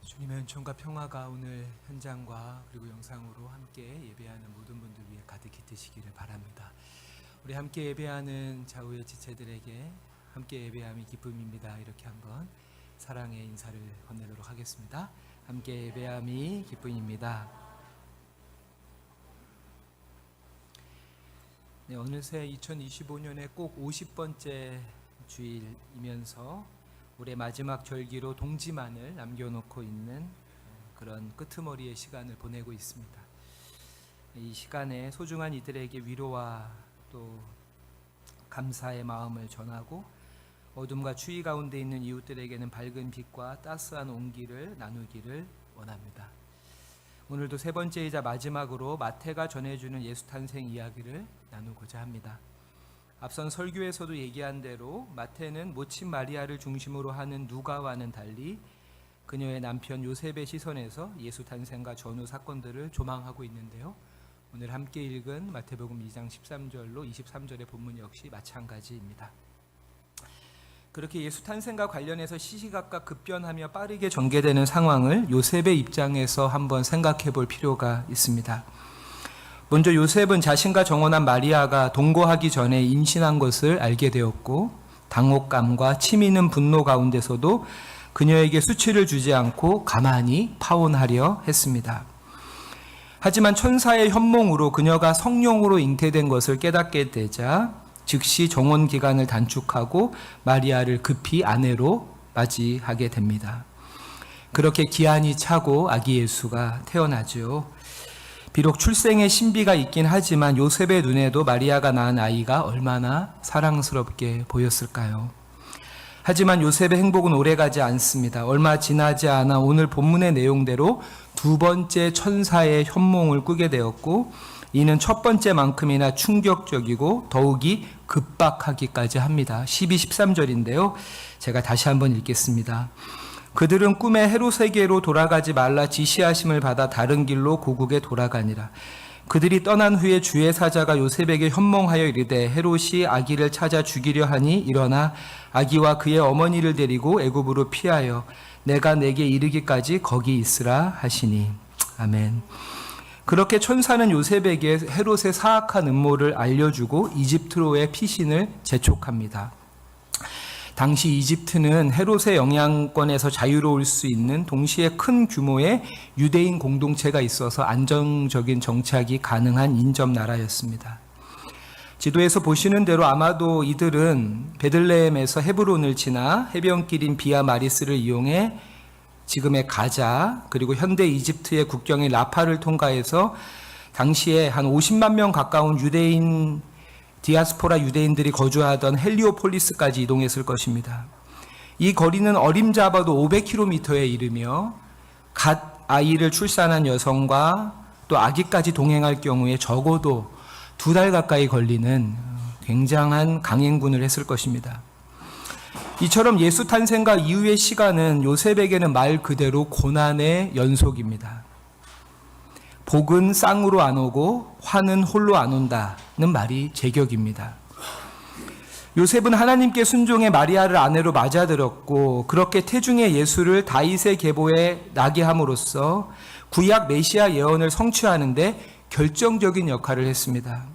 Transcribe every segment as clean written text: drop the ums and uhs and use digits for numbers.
주님의 은총과 평화가 오늘 현장과 그리고 영상으로 함께 예배하는 모든 분들 위해 가득히 드시기를 바랍니다. 우리 함께 예배하는 좌우의 지체들에게 함께 예배함이 기쁨입니다. 이렇게 한번 사랑의 인사를 건네도록 하겠습니다. 함께 예배함이 기쁨입니다. 네, 어느새 2025년에 꼭 50번째 주일이면서 올해 마지막 절기로 동지만을 남겨놓고 있는 그런 끄트머리의 시간을 보내고 있습니다. 이 시간에 소중한 이들에게 위로와 또 감사의 마음을 전하고 어둠과 추위 가운데 있는 이웃들에게는 밝은 빛과 따스한 온기를 나누기를 원합니다. 오늘도 세 번째이자 마지막으로 마태가 전해주는 예수 탄생 이야기를 나누고자 합니다. 앞선 설교에서도 얘기한 대로 마태는 모친 마리아를 중심으로 하는 누가와는 달리 그녀의 남편 요셉의 시선에서 예수 탄생과 전후 사건들을 조망하고 있는데요. 오늘 함께 읽은 마태복음 2장 13절로 23절의 본문 역시 마찬가지입니다. 그렇게 예수 탄생과 관련해서 시시각각 급변하며 빠르게 전개되는 상황을 요셉의 입장에서 한번 생각해 볼 필요가 있습니다. 먼저 요셉은 자신과 정혼한 마리아가 동거하기 전에 임신한 것을 알게 되었고 당혹감과 치미는 분노 가운데서도 그녀에게 수치를 주지 않고 가만히 파혼하려 했습니다. 하지만 천사의 현몽으로 그녀가 성령으로 잉태된 것을 깨닫게 되자 즉시 정혼 기간을 단축하고 마리아를 급히 아내로 맞이하게 됩니다. 그렇게 기한이 차고 아기 예수가 태어나죠. 비록 출생의 신비가 있긴 하지만 요셉의 눈에도 마리아가 낳은 아이가 얼마나 사랑스럽게 보였을까요? 하지만 요셉의 행복은 오래가지 않습니다. 얼마 지나지 않아 오늘 본문의 내용대로 두 번째 천사의 현몽을 꾸게 되었고 이는 첫 번째만큼이나 충격적이고 더욱이 급박하기까지 합니다. 12, 13절인데요. 제가 다시 한번 읽겠습니다. 그들은 꿈에 헤롯에게로 돌아가지 말라 지시하심을 받아 다른 길로 고국에 돌아가니라. 그들이 떠난 후에 주의 사자가 요셉에게 현몽하여 이르되 헤롯이 아기를 찾아 죽이려 하니 일어나 아기와 그의 어머니를 데리고 애굽으로 피하여 내가 내게 이르기까지 거기 있으라 하시니. 아멘. 그렇게 천사는 요셉에게 헤롯의 사악한 음모를 알려주고 이집트로의 피신을 재촉합니다. 당시 이집트는 헤롯의 영향권에서 자유로울 수 있는 동시에 큰 규모의 유대인 공동체가 있어서 안정적인 정착이 가능한 인접 나라였습니다. 지도에서 보시는 대로 아마도 이들은 베들레헴에서 헤브론을 지나 해변길인 비아 마리스를 이용해 지금의 가자 그리고 현대 이집트의 국경인 라파를 통과해서 당시에 한 50만 명 가까운 유대인 디아스포라 유대인들이 거주하던 헬리오폴리스까지 이동했을 것입니다. 이 거리는 어림잡아도 500km에 이르며 갓 아이를 출산한 여성과 또 아기까지 동행할 경우에 적어도 2달 가까이 걸리는 굉장한 강행군을 했을 것입니다. 이처럼 예수 탄생과 이후의 시간은 요셉에게는 말 그대로 고난의 연속입니다. 복은 쌍으로 안 오고 화는 홀로 안 온다는 말이 제격입니다. 요셉은 하나님께 순종해 마리아를 아내로 맞아들였고 그렇게 태중의 예수를 다윗의 계보에 나게 함으로써 구약 메시아 예언을 성취하는데 결정적인 역할을 했습니다.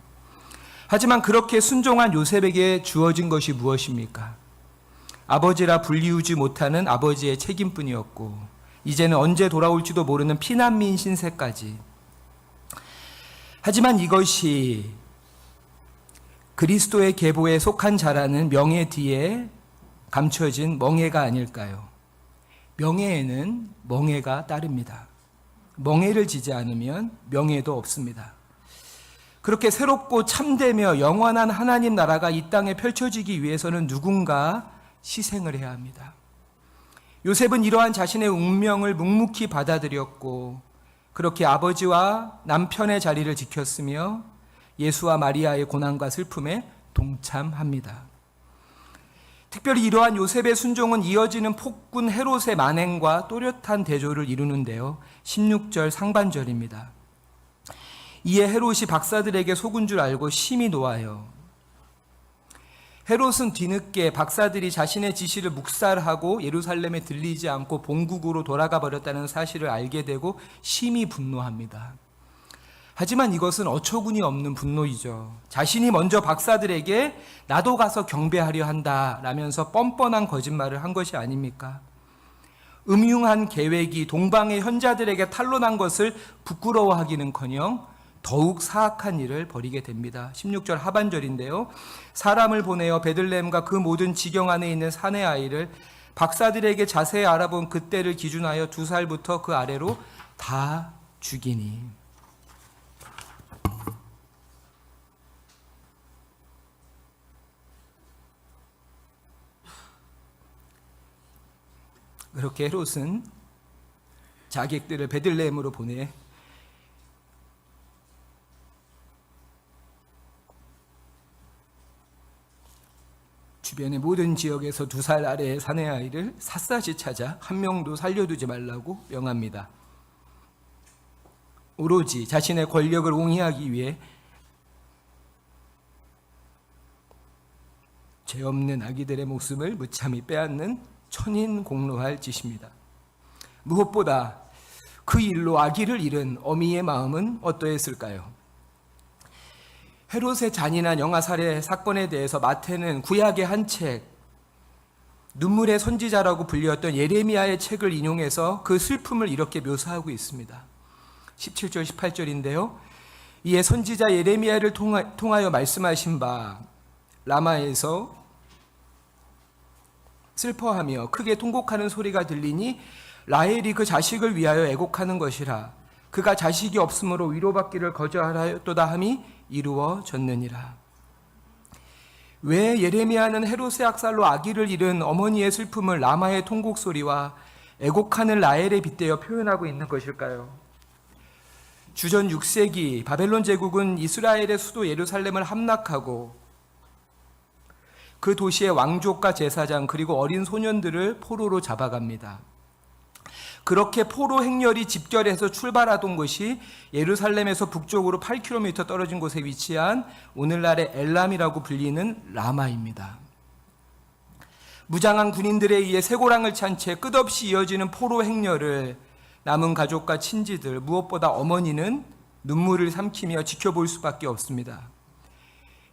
하지만 그렇게 순종한 요셉에게 주어진 것이 무엇입니까? 아버지라 불리우지 못하는 아버지의 책임뿐이었고 이제는 언제 돌아올지도 모르는 피난민 신세까지. 하지만 이것이 그리스도의 계보에 속한 자라는 명예 뒤에 감춰진 멍해가 아닐까요? 명예에는 멍해가 따릅니다. 멍해를 지지 않으면 명예도 없습니다. 그렇게 새롭고 참되며 영원한 하나님 나라가 이 땅에 펼쳐지기 위해서는 누군가 희생을 해야 합니다. 요셉은 이러한 자신의 운명을 묵묵히 받아들였고 그렇게 아버지와 남편의 자리를 지켰으며 예수와 마리아의 고난과 슬픔에 동참합니다. 특별히 이러한 요셉의 순종은 이어지는 폭군 헤롯의 만행과 또렷한 대조를 이루는데요. 16절 상반절입니다. 이에 헤롯이 박사들에게 속은 줄 알고 심히 노하여 헤롯은 뒤늦게 박사들이 자신의 지시를 묵살하고 예루살렘에 들리지 않고 본국으로 돌아가 버렸다는 사실을 알게 되고 심히 분노합니다. 하지만 이것은 어처구니 없는 분노이죠. 자신이 먼저 박사들에게 나도 가서 경배하려 한다라면서 뻔뻔한 거짓말을 한 것이 아닙니까? 음흉한 계획이 동방의 현자들에게 탄로난 것을 부끄러워하기는커녕 더욱 사악한 일을 벌이게 됩니다. 16절 하반절인데요. 사람을 보내어 베들레헴과 그 모든 지경 안에 있는 사내 아이를 박사들에게 자세히 알아본 그때를 기준하여 2살부터 그 아래로 다 죽이니. 그렇게 헤롯은 자객들을 베들레헴으로 보내 주변의 모든 지역에서 2살 아래의 사내 아이를 샅샅이 찾아 한 명도 살려두지 말라고 명합니다. 오로지 자신의 권력을 옹이하기 위해 죄 없는 아기들의 목숨을 무참히 빼앗는 천인공노할 짓입니다. 무엇보다 그 일로 아기를 잃은 어미의 마음은 어떠했을까요? 헤롯의 잔인한 영아 살해 사건에 대해서 마태는 구약의 한 책, 눈물의 선지자라고 불렸던 예레미야의 책을 인용해서 그 슬픔을 이렇게 묘사하고 있습니다. 17절 18절인데요. 이에 선지자 예레미야를 통하여 말씀하신 바 라마에서 슬퍼하며 크게 통곡하는 소리가 들리니 라헬이 그 자식을 위하여 애곡하는 것이라. 그가 자식이 없으므로 위로받기를 거절하였도다 함이 이루어졌느니라. 왜 예레미야는 헤롯의 학살로 아기를 잃은 어머니의 슬픔을 라마의 통곡 소리와 애곡하는 라헬에 빗대어 표현하고 있는 것일까요? 주전 6세기 바벨론 제국은 이스라엘의 수도 예루살렘을 함락하고 그 도시의 왕족과 제사장 그리고 어린 소년들을 포로로 잡아갑니다. 그렇게 포로 행렬이 집결해서 출발하던 곳이 예루살렘에서 북쪽으로 8km 떨어진 곳에 위치한 오늘날의 엘람이라고 불리는 라마입니다. 무장한 군인들에 의해 쇠고랑을 찬 채 끝없이 이어지는 포로 행렬을 남은 가족과 친지들, 무엇보다 어머니는 눈물을 삼키며 지켜볼 수밖에 없습니다.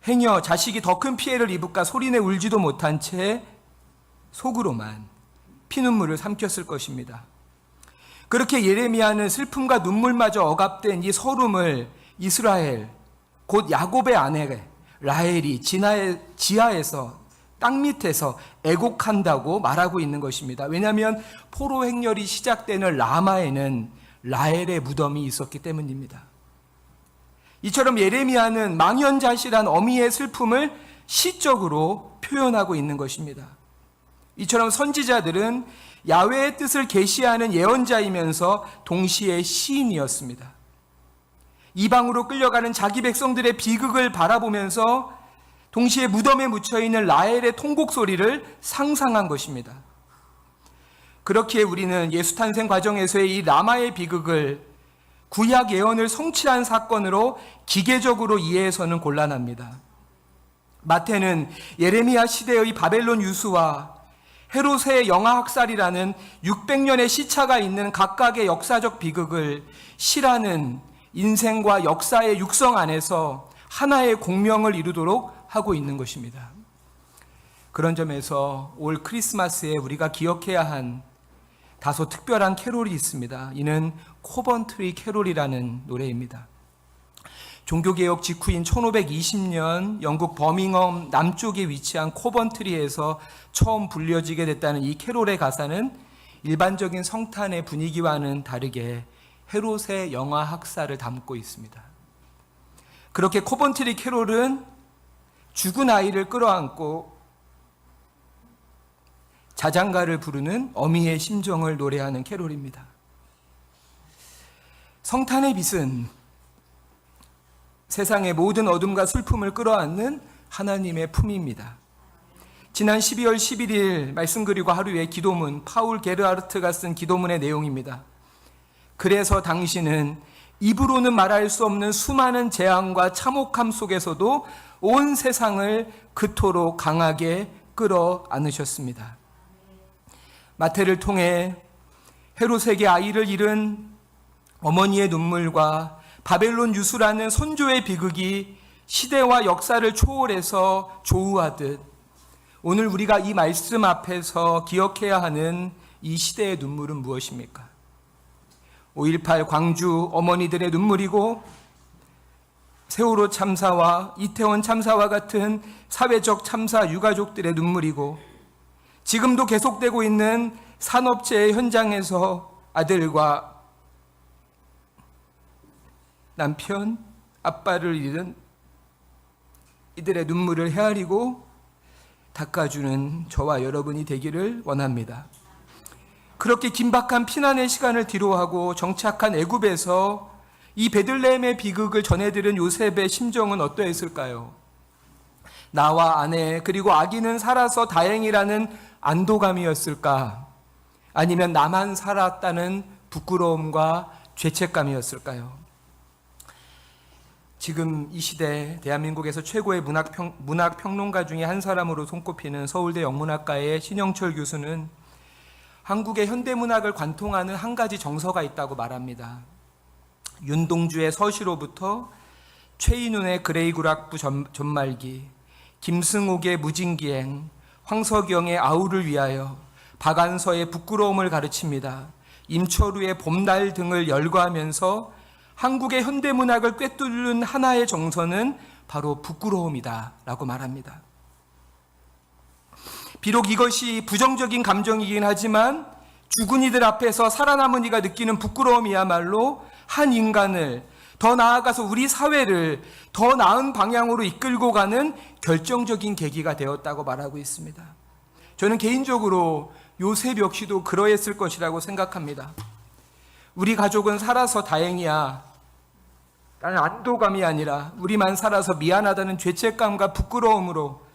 행여 자식이 더 큰 피해를 입을까 소리내 울지도 못한 채 속으로만 피눈물을 삼켰을 것입니다. 그렇게 예레미야는 슬픔과 눈물마저 억압된 이 서름을 이스라엘, 곧 야곱의 아내 라헬이 지하에서 땅 밑에서 애곡한다고 말하고 있는 것입니다. 왜냐하면 포로 행렬이 시작되는 라마에는 라헬의 무덤이 있었기 때문입니다. 이처럼 예레미야는 망연자실한 어미의 슬픔을 시적으로 표현하고 있는 것입니다. 이처럼 선지자들은 야훼의 뜻을 계시하는 예언자이면서 동시에 시인이었습니다. 이방으로 끌려가는 자기 백성들의 비극을 바라보면서 동시에 무덤에 묻혀있는 라헬의 통곡 소리를 상상한 것입니다. 그렇기에 우리는 예수 탄생 과정에서의 이 라마의 비극을 구약 예언을 성취한 사건으로 기계적으로 이해해서는 곤란합니다. 마태는 예레미야 시대의 바벨론 유수와 헤롯의 영아학살이라는 600년의 시차가 있는 각각의 역사적 비극을 시라는 인생과 역사의 육성 안에서 하나의 공명을 이루도록 하고 있는 것입니다. 그런 점에서 올 크리스마스에 우리가 기억해야 한 다소 특별한 캐롤이 있습니다. 이는 코번트리 캐롤이라는 노래입니다. 종교개혁 직후인 1520년 영국 버밍엄 남쪽에 위치한 코번트리에서 처음 불려지게 됐다는 이 캐롤의 가사는 일반적인 성탄의 분위기와는 다르게 헤롯의 영아 학살을 담고 있습니다. 그렇게 코번트리 캐롤은 죽은 아이를 끌어안고 자장가를 부르는 어미의 심정을 노래하는 캐롤입니다. 성탄의 빛은 세상의 모든 어둠과 슬픔을 끌어안는 하나님의 품입니다. 지난 12월 11일 말씀 그리고 하루의 기도문, 파울 게르하르트가 쓴 기도문의 내용입니다. 그래서 당신은 입으로는 말할 수 없는 수많은 재앙과 참혹함 속에서도 온 세상을 그토록 강하게 끌어안으셨습니다. 마태를 통해 헤롯에게 아이를 잃은 어머니의 눈물과 바벨론 유수라는 선조의 비극이 시대와 역사를 초월해서 조우하듯 오늘 우리가 이 말씀 앞에서 기억해야 하는 이 시대의 눈물은 무엇입니까? 5.18 광주 어머니들의 눈물이고 세월호 참사와 이태원 참사와 같은 사회적 참사 유가족들의 눈물이고 지금도 계속되고 있는 산업재해 현장에서 아들과 남편, 아빠를 잃은 이들의 눈물을 헤아리고 닦아주는 저와 여러분이 되기를 원합니다. 그렇게 긴박한 피난의 시간을 뒤로하고 정착한 애굽에서 이 베들레헴의 비극을 전해들은 요셉의 심정은 어떠했을까요? 나와 아내 그리고 아기는 살아서 다행이라는 안도감이었을까? 아니면 나만 살았다는 부끄러움과 죄책감이었을까요? 지금 이 시대 대한민국에서 최고의 문학평론가 중에 한 사람으로 손꼽히는 서울대 영문학과의 신영철 교수는 한국의 현대문학을 관통하는 한 가지 정서가 있다고 말합니다. 윤동주의 서시로부터 최인훈의 그레이구락부 전말기, 김승옥의 무진기행, 황석영의 아우를 위하여, 박안서의 부끄러움을 가르칩니다. 임철우의 봄날 등을 열거하면서 한국의 현대문학을 꿰뚫는 하나의 정서는 바로 부끄러움이다 라고 말합니다. 비록 이것이 부정적인 감정이긴 하지만 죽은 이들 앞에서 살아남은 이가 느끼는 부끄러움이야말로 한 인간을, 더 나아가서 우리 사회를 더 나은 방향으로 이끌고 가는 결정적인 계기가 되었다고 말하고 있습니다. 저는 개인적으로 요셉 역시도 그러했을 것이라고 생각합니다. 우리 가족은 살아서 다행이야, 나는 안도감이 아니라 우리만 살아서 미안하다는 죄책감과 부끄러움으로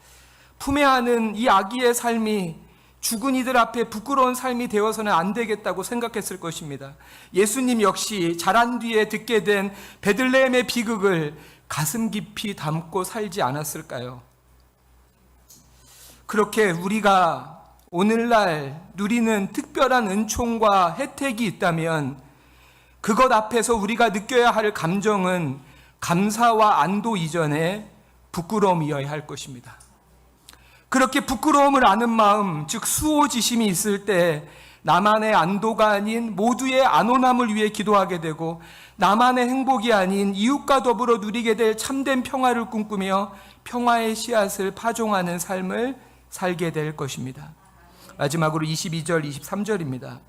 품에 안은 이 아기의 삶이 죽은 이들 앞에 부끄러운 삶이 되어서는 안 되겠다고 생각했을 것입니다. 예수님 역시 자란 뒤에 듣게 된 베들레헴의 비극을 가슴 깊이 담고 살지 않았을까요? 그렇게 우리가 오늘날 누리는 특별한 은총과 혜택이 있다면 그것 앞에서 우리가 느껴야 할 감정은 감사와 안도 이전에 부끄러움이어야 할 것입니다. 그렇게 부끄러움을 아는 마음, 즉 수호지심이 있을 때 나만의 안도가 아닌 모두의 안온함을 위해 기도하게 되고 나만의 행복이 아닌 이웃과 더불어 누리게 될 참된 평화를 꿈꾸며 평화의 씨앗을 파종하는 삶을 살게 될 것입니다. 마지막으로 22절, 23절입니다.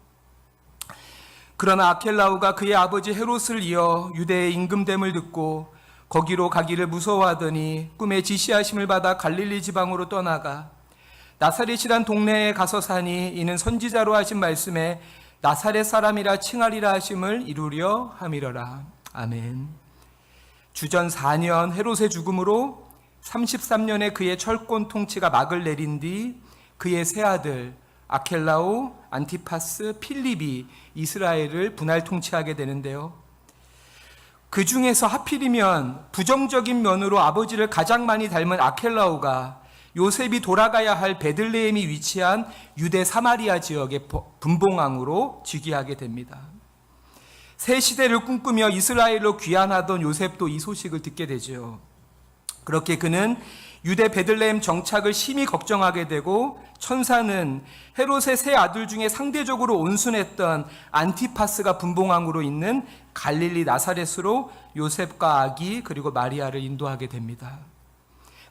그러나 아켈라오가 그의 아버지 헤롯을 이어 유대의 임금됨을 듣고 거기로 가기를 무서워하더니 꿈에 지시하심을 받아 갈릴리 지방으로 떠나가 나사렛이란 동네에 가서 사니 이는 선지자로 하신 말씀에 나사렛 사람이라 칭하리라 하심을 이루려 함이러라. 아멘. 주전 4년 헤롯의 죽음으로 33년의 그의 철권 통치가 막을 내린 뒤 그의 세 아들 아켈라오, 안티파스, 필립이 이스라엘을 분할 통치하게 되는데요. 그 중에서 하필이면 부정적인 면으로 아버지를 가장 많이 닮은 아켈라오가 요셉이 돌아가야 할 베들레헴이 위치한 유대 사마리아 지역의 분봉왕으로 즉위하게 됩니다. 새 시대를 꿈꾸며 이스라엘로 귀환하던 요셉도 이 소식을 듣게 되죠. 그렇게 그는 유대 베들레헴 정착을 심히 걱정하게 되고 천사는 헤롯의 세 아들 중에 상대적으로 온순했던 안티파스가 분봉왕으로 있는 갈릴리 나사렛으로 요셉과 아기 그리고 마리아를 인도하게 됩니다.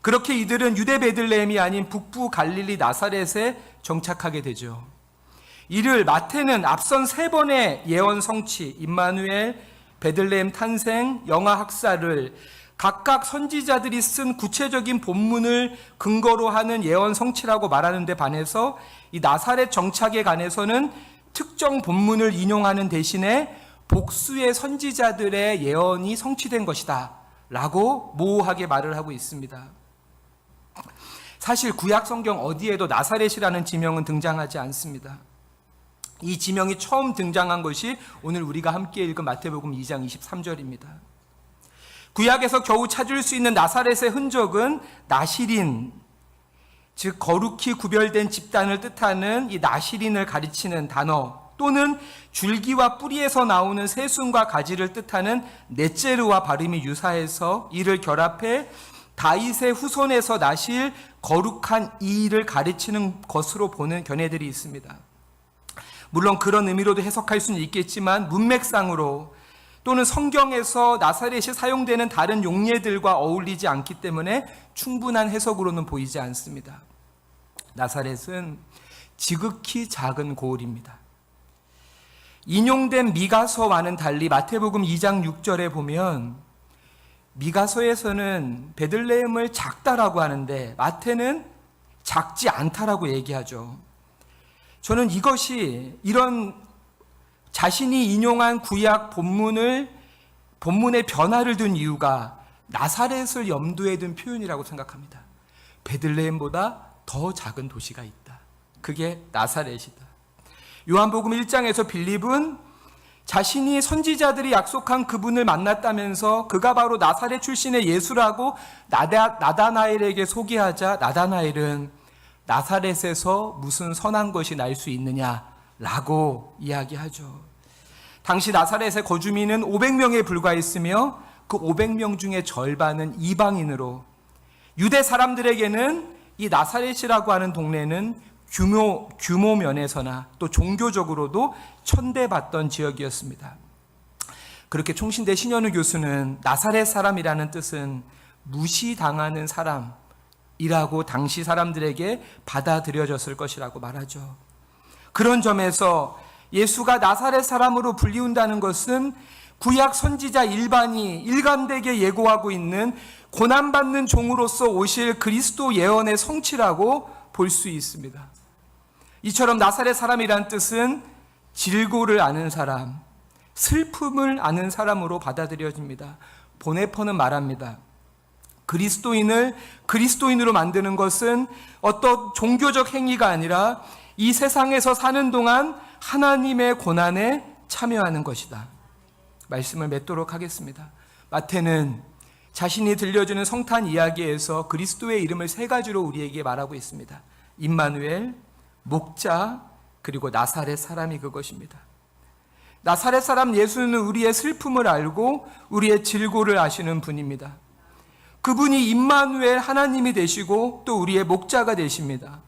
그렇게 이들은 유대 베들레헴이 아닌 북부 갈릴리 나사렛에 정착하게 되죠. 이를 마태는 앞선 3번의 예언 성취, 임마누엘, 베들레헴 탄생, 영아 학살을 각각 선지자들이 쓴 구체적인 본문을 근거로 하는 예언 성취라고 말하는 데 반해서 이 나사렛 정착에 관해서는 특정 본문을 인용하는 대신에 복수의 선지자들의 예언이 성취된 것이다 라고 모호하게 말을 하고 있습니다. 사실 구약 성경 어디에도 나사렛이라는 지명은 등장하지 않습니다. 이 지명이 처음 등장한 것이 오늘 우리가 함께 읽은 마태복음 2장 23절입니다. 구약에서 겨우 찾을 수 있는 나사렛의 흔적은 나시린, 즉 거룩히 구별된 집단을 뜻하는 이 나시린을 가리치는 단어, 또는 줄기와 뿌리에서 나오는 새순과 가지를 뜻하는 넷제르와 발음이 유사해서 이를 결합해 다윗의 후손에서 나실 거룩한 이를 가르치는 것으로 보는 견해들이 있습니다. 물론 그런 의미로도 해석할 수는 있겠지만 문맥상으로 또는 성경에서 나사렛이 사용되는 다른 용례들과 어울리지 않기 때문에 충분한 해석으로는 보이지 않습니다. 나사렛은 지극히 작은 고을입니다. 인용된 미가서와는 달리 마태복음 2장 6절에 보면 미가서에서는 베들레헴을 작다라고 하는데 마태는 작지 않다라고 얘기하죠. 저는 이것이 이런 자신이 인용한 구약 본문의 변화를 둔 이유가 나사렛을 염두에 둔 표현이라고 생각합니다. 베들레헴보다 더 작은 도시가 있다. 그게 나사렛이다. 요한복음 1장에서 빌립은 자신이 선지자들이 약속한 그분을 만났다면서 그가 바로 나사렛 출신의 예수라고 나다나엘에게 소개하자 나다나엘은 나사렛에서 무슨 선한 것이 날 수 있느냐라고 이야기하죠. 당시 나사렛의 거주민은 500명에 불과했으며 그 500명 중에 절반은 이방인으로 유대 사람들에게는 이 나사렛이라고 하는 동네는 규모 면에서나 또 종교적으로도 천대받던 지역이었습니다. 그렇게 총신대 신현우 교수는 나사렛 사람이라는 뜻은 무시당하는 사람이라고 당시 사람들에게 받아들여졌을 것이라고 말하죠. 그런 점에서 예수가 나사렛 사람으로 불리운다는 것은 구약 선지자 일반이 일관되게 예고하고 있는 고난받는 종으로서 오실 그리스도 예언의 성취라고 볼 수 있습니다. 이처럼 나사렛 사람이란 뜻은 질고를 아는 사람, 슬픔을 아는 사람으로 받아들여집니다. 보네퍼는 말합니다. 그리스도인을 그리스도인으로 만드는 것은 어떤 종교적 행위가 아니라 이 세상에서 사는 동안 하나님의 고난에 참여하는 것이다. 말씀을 맺도록 하겠습니다. 마태는 자신이 들려주는 성탄 이야기에서 그리스도의 이름을 세 가지로 우리에게 말하고 있습니다. 임마누엘, 목자, 그리고 나사렛 사람이 그것입니다. 나사렛 사람 예수는 우리의 슬픔을 알고 우리의 질고를 아시는 분입니다. 그분이 임마누엘 하나님이 되시고 또 우리의 목자가 되십니다.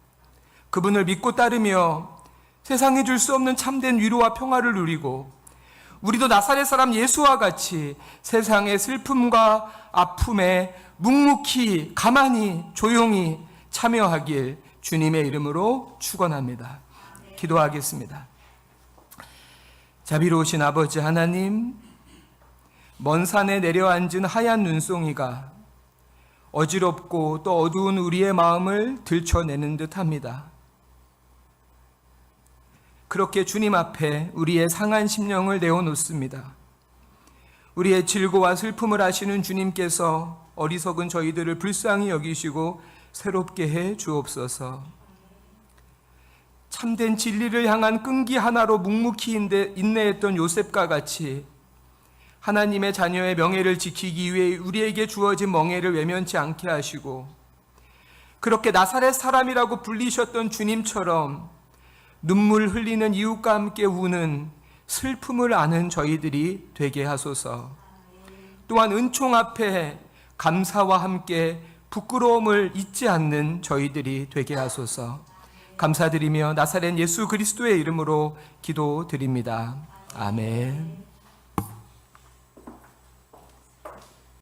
그분을 믿고 따르며 세상에 줄 수 없는 참된 위로와 평화를 누리고 우리도 나사렛 사람 예수와 같이 세상의 슬픔과 아픔에 묵묵히 가만히 조용히 참여하길 주님의 이름으로 축원합니다. 기도하겠습니다. 자비로우신 아버지 하나님, 먼 산에 내려앉은 하얀 눈송이가 어지럽고 또 어두운 우리의 마음을 들춰내는 듯합니다. 그렇게 주님 앞에 우리의 상한 심령을 내어놓습니다. 우리의 질고와 슬픔을 아시는 주님께서 어리석은 저희들을 불쌍히 여기시고 새롭게 해 주옵소서. 참된 진리를 향한 끈기 하나로 묵묵히 인내했던 요셉과 같이 하나님의 자녀의 명예를 지키기 위해 우리에게 주어진 멍에를 외면치 않게 하시고 그렇게 나사렛 사람이라고 불리셨던 주님처럼 눈물 흘리는 이웃과 함께 우는 슬픔을 아는 저희들이 되게 하소서. 또한 은총 앞에 감사와 함께 부끄러움을 잊지 않는 저희들이 되게 하소서. 감사드리며 나사렛 예수 그리스도의 이름으로 기도드립니다. 아멘.